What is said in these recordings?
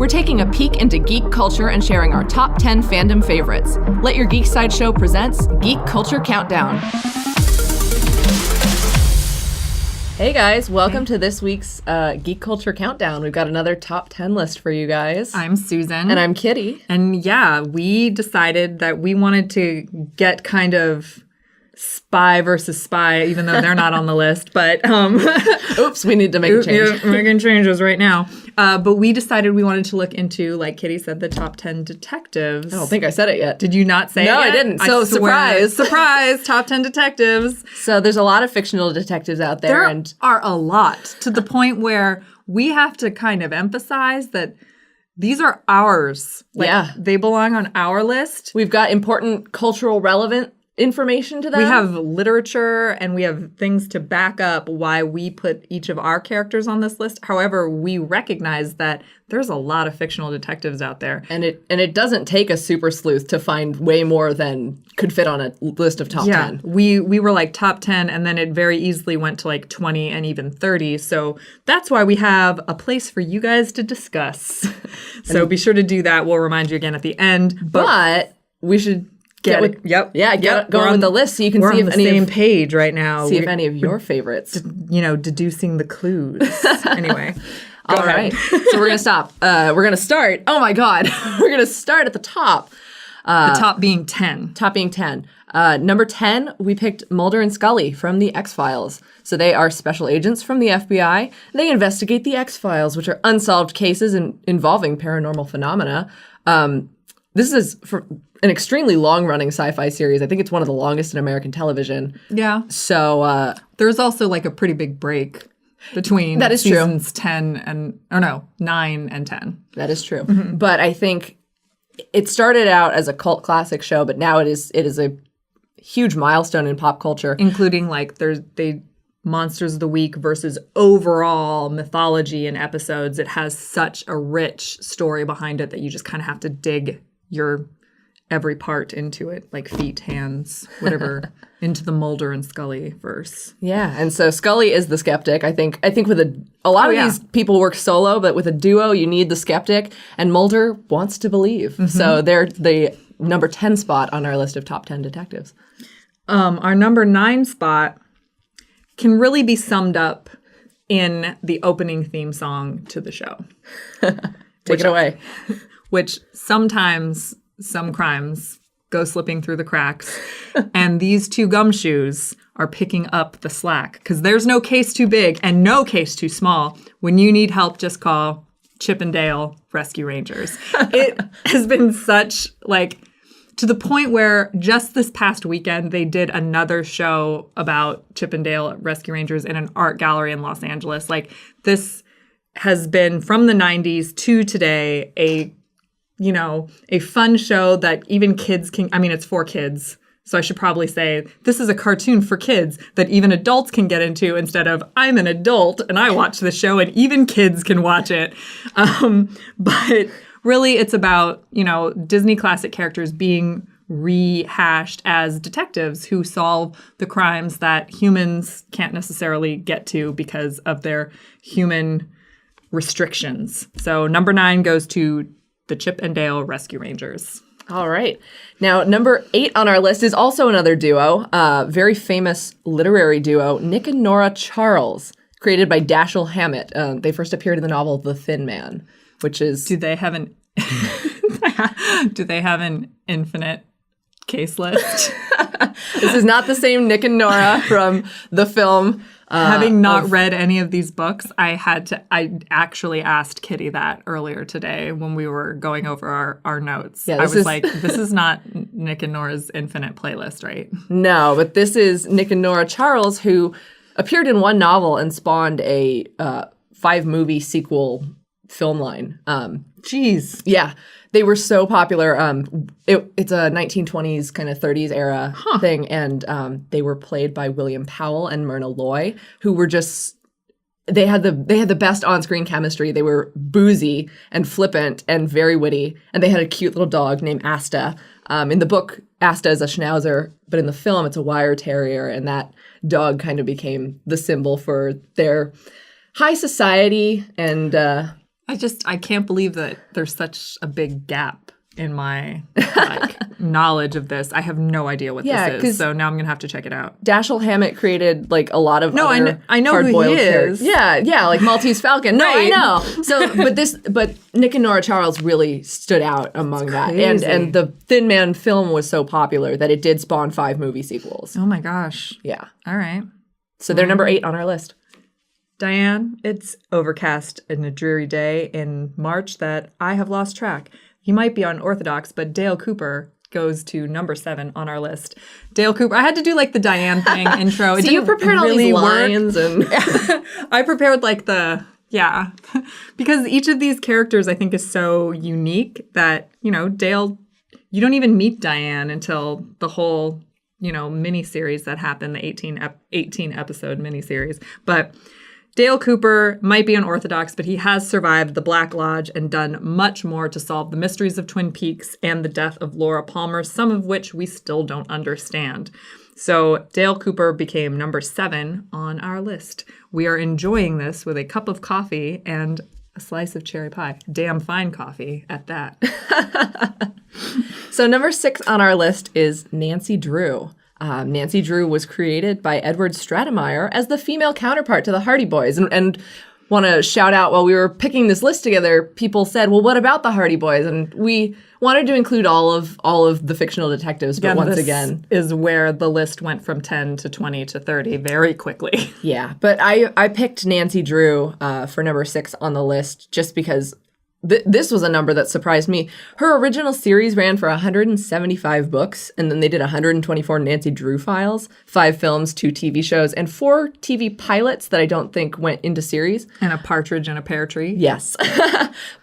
We're taking a peek into geek culture and sharing our top 10 fandom favorites. Let Your Geek Sideshow presents Geek Culture Countdown. Hey guys, welcome to this week's Geek Culture Countdown. We've got another top 10 list for you guys. I'm Susan. And I'm Kitty. And yeah, we decided that we wanted to get kind of spy versus spy, even though they're not on the list. But oops, we need to make a change. Yeah, making changes right now. But we decided we wanted to look into, like Kitty said, the top 10 detectives. I don't think I said it yet. Did you not say it yet? No, I didn't. So surprise. Surprise, top 10 detectives. So there's a lot of fictional detectives out there. There are a lot, to the point where we have to kind of emphasize that these are ours. They belong on our list. We've got important cultural relevant information to them. We have literature and we have things to back up why we put each of our characters on this list. However, we recognize that there's a lot of fictional detectives out there. And it doesn't take a super sleuth to find way more than could fit on a list of top 10. We were like top 10 and then it very easily went to like 20 and even 30. So that's why we have a place for you guys to discuss. So be sure to do that. We'll remind you again at the end. But we should go on with the list so you can see if any same page right now. See if any of your favorites. Deducing the clues. Anyway. All right. So we're going to stop. We're going to start. Oh my God. We're going to start at the top. The top being 10. Top being 10. Number 10, we picked Mulder and Scully from the X-Files. So they are special agents from the FBI. They investigate the X-Files, which are unsolved cases involving paranormal phenomena. This is for an extremely long-running sci-fi series. I think it's one of the longest in American television. Yeah. So there's also like a pretty big break between seasons 9 and 10. That is true. Mm-hmm. But I think it started out as a cult classic show, but now it is a huge milestone in pop culture, including like Monsters of the Week versus overall mythology and episodes. It has such a rich story behind it that you just kind of have to dig your every part into it, like feet, hands, whatever, into the Mulder and Scully verse. Yeah, and so Scully is the skeptic. I think with a lot of these people work solo, but with a duo, you need the skeptic, and Mulder wants to believe. Mm-hmm. So they're the number 10 spot on our list of top 10 detectives. Our number 9 spot can really be summed up in the opening theme song to the show. Take it away. Which sometimes some crimes go slipping through the cracks, and these two gumshoes are picking up the slack because there's no case too big and no case too small. When you need help, just call Chip and Dale Rescue Rangers. It has been such to the point where just this past weekend, they did another show about Chip and Dale Rescue Rangers in an art gallery in Los Angeles. This has been from the 90s to today, a fun show that even kids can, it's for kids. So I should probably say this is a cartoon for kids that even adults can get into instead of I'm an adult and I watch the show and even kids can watch it. But really it's about, Disney classic characters being rehashed as detectives who solve the crimes that humans can't necessarily get to because of their human restrictions. So number 9 goes to the Chip and Dale Rescue Rangers. All right. Now, number 8 on our list is also another duo, very famous literary duo, Nick and Nora Charles, created by Dashiell Hammett. They first appeared in the novel The Thin Man, which is... Do they have an infinite case list? This is not the same Nick and Nora from the film. Having not read any of these books, I actually asked Kitty that earlier today when we were going over our notes. Yeah, I was like, this is not Nick and Nora's infinite playlist, right? No, but this is Nick and Nora Charles, who appeared in one novel and spawned a 5-movie sequel film line. Jeez. Yeah. They were so popular. It's a 1920s kind of 30s era thing, and they were played by William Powell and Myrna Loy, who were just they had the best on-screen chemistry. They were boozy and flippant and very witty, and they had a cute little dog named Asta. In the book, Asta is a Schnauzer, but in the film, it's a wire terrier, and that dog kind of became the symbol for their high society and. I can't believe that there's such a big gap in my knowledge of this. I have no idea what this is, so now I'm gonna have to check it out. Dashiell Hammett created a lot of other I know who he is. Yeah, like Maltese Falcon. No, right. I know. So, but Nick and Nora Charles really stood out among that, and the Thin Man film was so popular that it did spawn 5 movie sequels. Oh my gosh. Yeah. All right. So they're number 8 on our list. Diane, it's overcast and a dreary day in March that I have lost track. He might be unorthodox, but Dale Cooper goes to number 7 on our list. Dale Cooper. I had to do the Diane thing intro. So you prepared all these lines and I prepared because each of these characters I think is so unique that, Dale, you don't even meet Diane until the whole, miniseries that happened, the 18 episode miniseries. But Dale Cooper might be unorthodox, but he has survived the Black Lodge and done much more to solve the mysteries of Twin Peaks and the death of Laura Palmer, some of which we still don't understand. So Dale Cooper became number 7 on our list. We are enjoying this with a cup of coffee and a slice of cherry pie. Damn fine coffee at that. So number 6 on our list is Nancy Drew. Nancy Drew was created by Edward Stratemeyer as the female counterpart to the Hardy Boys. And want to shout out, while we were picking this list together, people said, well, what about the Hardy Boys? And we wanted to include all of the fictional detectives, but once again, is where the list went from 10 to 20 to 30 very quickly. Yeah, but I picked Nancy Drew for number 6 on the list just because this was a number that surprised me. Her original series ran for 175 books, and then they did 124 Nancy Drew files, 5 films, 2 TV shows, and 4 TV pilots that I don't think went into series. And a partridge in a pear tree. Yes.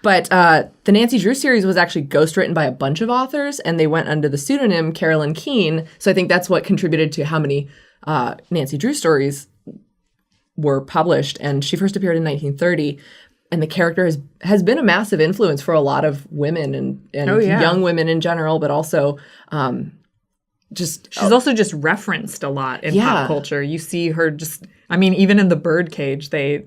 But the Nancy Drew series was actually ghostwritten by a bunch of authors, and they went under the pseudonym Carolyn Keene. So I think that's what contributed to how many Nancy Drew stories were published. And she first appeared in 1930. And the character has been a massive influence for a lot of women and young women in general, but also she's also just referenced a lot in pop culture. You see her even in the Birdcage, they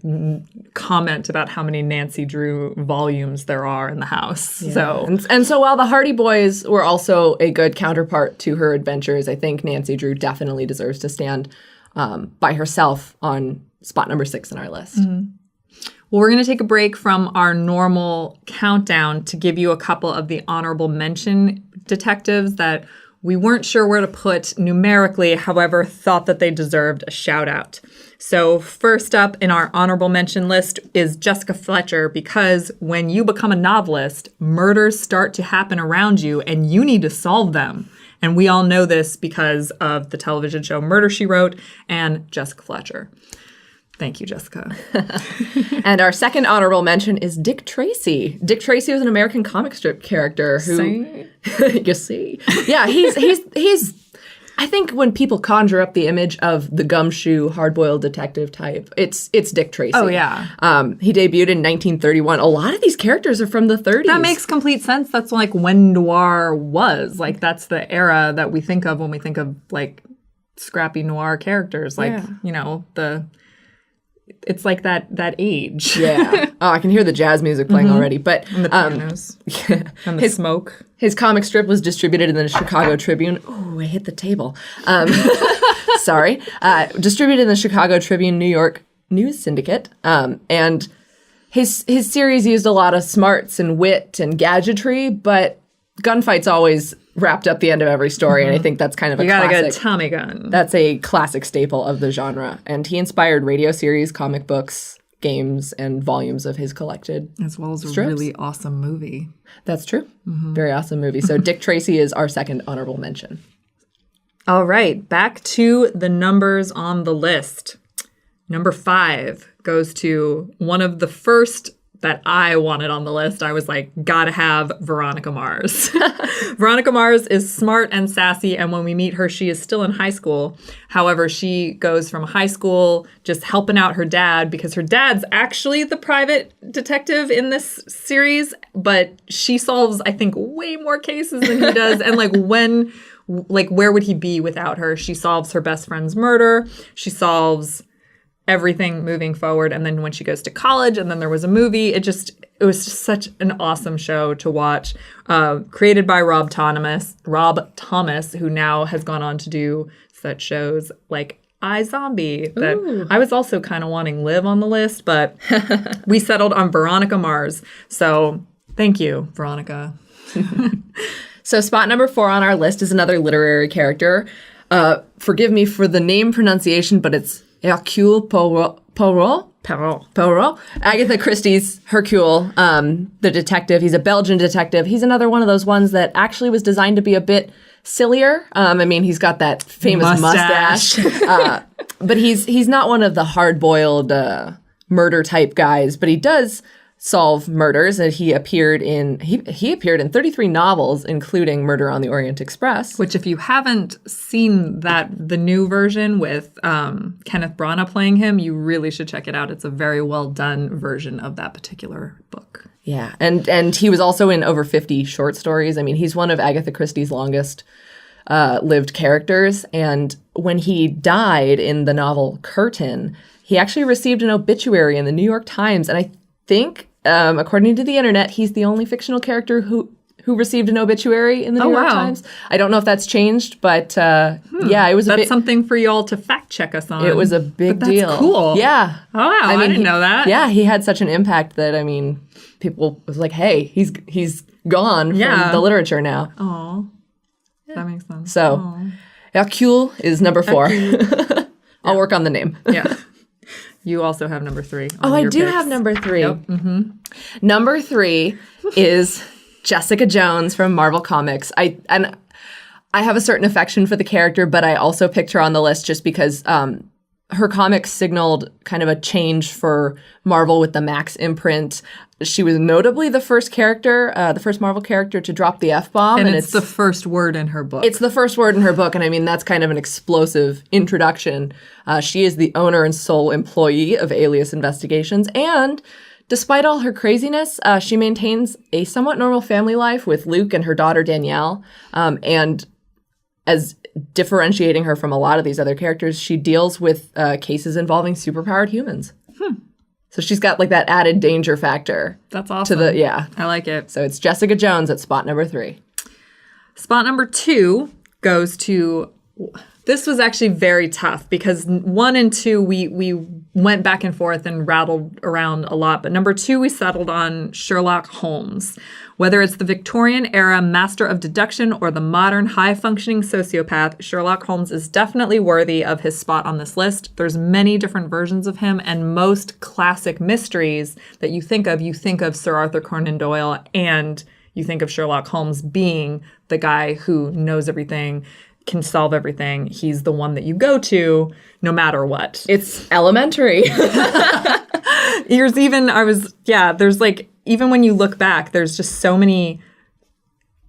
comment about how many Nancy Drew volumes there are in the house. Yeah. So and so while the Hardy Boys were also a good counterpart to her adventures, I think Nancy Drew definitely deserves to stand by herself on spot number 6 on our list. Mm-hmm. Well, we're going to take a break from our normal countdown to give you a couple of the honorable mention detectives that we weren't sure where to put numerically, however, thought that they deserved a shout out. So first up in our honorable mention list is Jessica Fletcher, because when you become a novelist, murders start to happen around you and you need to solve them. And we all know this because of the television show Murder, She Wrote and Jessica Fletcher. Thank you, Jessica. And our second honorable mention is Dick Tracy. Dick Tracy was an American comic strip character who, you see, yeah, he's. I think when people conjure up the image of the gumshoe, hard-boiled detective type, it's Dick Tracy. Oh yeah. He debuted in 1931. A lot of these characters are from the 30s. That makes complete sense. That's when noir was. That's the era that we think of when we think of scrappy noir characters. It's like that age. Yeah. Oh, I can hear the jazz music playing already. But and the pianos. And the smoke. His comic strip was distributed in the Chicago Tribune. Oh, I hit the table. Sorry. Distributed in the Chicago Tribune, New York News Syndicate. And his series used a lot of smarts and wit and gadgetry, but gunfights always wrapped up the end of every story, and I think that's kind of a classic. You gotta get a Tommy gun. That's a classic staple of the genre, and he inspired radio series, comic books, games, and volumes of his collected as well as strips. A really awesome movie. That's true. Mm-hmm. Very awesome movie. So Dick Tracy is our second honorable mention. All right, back to the numbers on the list. Number 5 goes to one of the first that I wanted on the list. I was like, gotta have Veronica Mars. Veronica Mars is smart and sassy, and when we meet her, she is still in high school. However, she goes from high school just helping out her dad because her dad's actually the private detective in this series, but she solves, I think, way more cases than he does. And where would he be without her? She solves her best friend's murder. She solves everything moving forward. And then when she goes to college and then there was a movie, it was just such an awesome show to watch. Created by Rob Thomas, who now has gone on to do such shows like iZombie that I was also kind of wanting Liv on the list, but we settled on Veronica Mars. So thank you, Veronica. So spot number 4 on our list is another literary character. Forgive me for the name pronunciation, but it's Hercule Poirot. Agatha Christie's Hercule, the detective. He's a Belgian detective. He's another one of those ones that actually was designed to be a bit sillier. I mean, he's got that famous mustache. But he's not one of the hard-boiled murder type guys, but he does solve murders. And he appeared in 33 novels, including Murder on the Orient Express. Which, if you haven't seen the new version with Kenneth Branagh playing him, you really should check it out. It's a very well done version of that particular book. Yeah, and he was also in over 50 short stories. I mean, he's one of Agatha Christie's longest lived characters. And when he died in the novel Curtain, he actually received an obituary in the New York Times. And I think, according to the internet, he's the only fictional character who received an obituary in the New York Times. I don't know if that's changed, but yeah, it was That's something for y'all to fact check us on. It was a big deal. That's cool. Yeah. Oh, wow. I didn't know that. Yeah, he had such an impact that, I mean, people was like, hey, he's gone from the literature now. Oh, that makes sense. So, Hercule is number 4. I'll work on the name. Yeah. You also have number 3. I do have number 3. Yep. Mm-hmm. Number 3 is Jessica Jones from Marvel Comics. I have a certain affection for the character, but I also picked her on the list just because her comics signaled kind of a change for Marvel with the Max imprint. She was notably the first Marvel character to drop the F-bomb. And it's the first word in her book. It's the first word in her book, and I mean, that's kind of an explosive introduction. She is the owner and sole employee of Alias Investigations, and despite all her craziness, she maintains a somewhat normal family life with Luke and her daughter Danielle, and as differentiating her from a lot of these other characters, she deals with cases involving superpowered humans. So she's got like that added danger factor. That's awesome. I like it. So it's Jessica Jones at spot number 3. Spot number 2 goes to... This was actually very tough because 1 and 2, we went back and forth and rattled around a lot. But number 2, we settled on Sherlock Holmes. Whether it's the Victorian era master of deduction or the modern high-functioning sociopath, Sherlock Holmes is definitely worthy of his spot on this list. There's many different versions of him, and most classic mysteries that you think of Sir Arthur Conan Doyle, and you think of Sherlock Holmes being the guy who knows everything, can solve everything. He's the one that you go to no matter what. It's elementary. There's like, even when you look back, there's just so many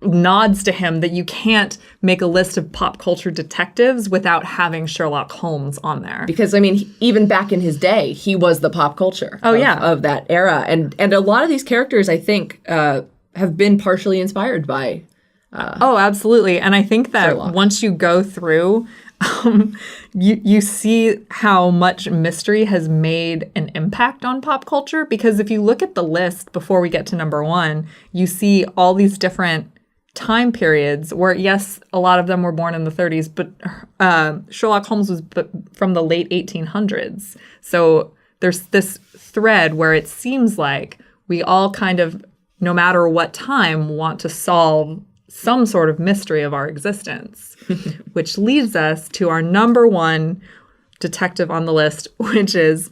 nods to him that you can't make a list of pop culture detectives without having Sherlock Holmes on there. Because, I mean, even back in his day, he was the pop culture of that era. And a lot of these characters, I think, have been partially inspired by absolutely. And I think that Sherlock. Once you go through, you see how much mystery has made an impact on pop culture. Because if you look at the list before we get to number 1, you see all these different time periods where, yes, a lot of them were born in the 30s, but Sherlock Holmes was from the late 1800s. So there's this thread where it seems like we all kind of, no matter what time, want to solve some sort of mystery of our existence, which leads us to our number 1 detective on the list, which is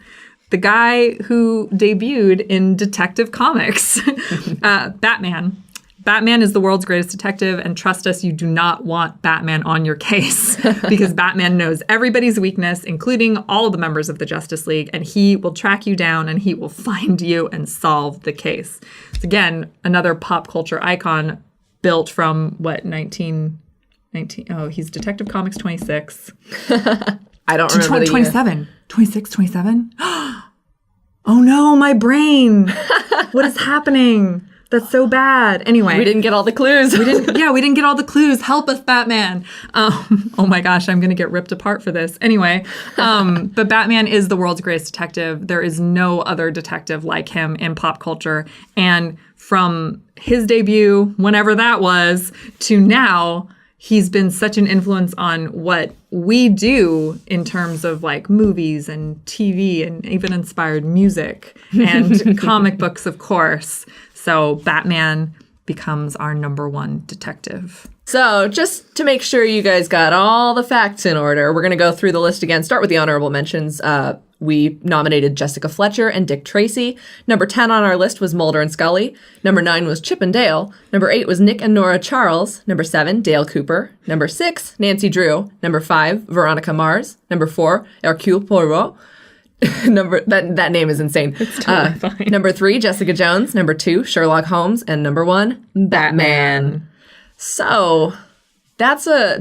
the guy who debuted in Detective Comics, Batman. Batman is the world's greatest detective, and trust us, you do not want Batman on your case because Batman knows everybody's weakness, including all of the members of the Justice League, and he will track you down and he will find you and solve the case. It's, again, another pop culture icon built from, what, 19... Oh, he's Detective Comics 26. I don't remember the 27. year. 26, 27? Oh no, my brain. What is happening? That's so bad. Anyway. We didn't get all the clues. we didn't get all the clues. Help us, Batman. Oh my gosh, I'm going to get ripped apart for this. Anyway, but Batman is the world's greatest detective. There is no other detective like him in pop culture. And from his debut, whenever that was, to now, he's been such an influence on what we do in terms of like movies and TV and even inspired music and comic books, of course. So Batman becomes our number one detective. So just to make sure you guys got all the facts in order, we're going to go through the list again. Start with the honorable mentions. We nominated Jessica Fletcher and Dick Tracy. Number 10 on our list was Mulder and Scully. Number 9 was Chip and Dale. Number 8 was Nick and Nora Charles. Number 7, Dale Cooper. Number 6, Nancy Drew. Number 5, Veronica Mars. Number 4, Hercule Poirot. That name is insane. It's totally fine. Number 3, Jessica Jones. Number 2, Sherlock Holmes. And number 1, Batman. So that's a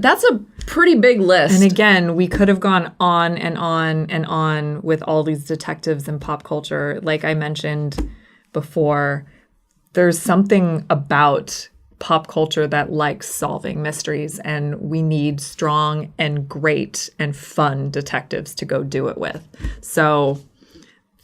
pretty big list. And again, we could have gone on and on and on with all these detectives in pop culture. Like I mentioned before, there's something about pop culture that likes solving mysteries, and we need strong and great and fun detectives to go do it with. So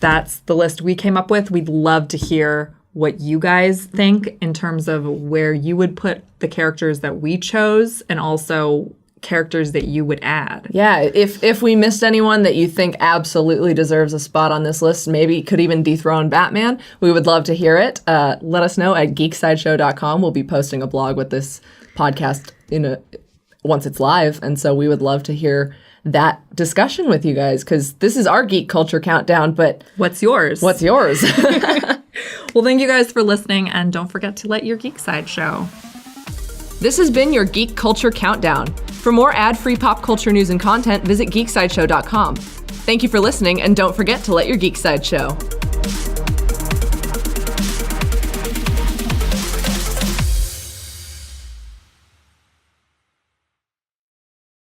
that's the list we came up with. We'd love to hear what you guys think in terms of where you would put the characters that we chose, and also characters that you would add. Yeah, if we missed anyone that you think absolutely deserves a spot on this list, maybe could even dethrone Batman, we would love to hear it. Let us know at geeksideshow.com. We'll be posting a blog with this podcast once it's live, and so we would love to hear that discussion with you guys, because this is our geek culture countdown, but what's yours? What's yours? Well, thank you guys for listening, and don't forget to let your Geek Side show. This has been your Geek Culture Countdown. For more ad-free pop culture news and content, visit geeksideshow.com. Thank you for listening, and don't forget to let your geek side show.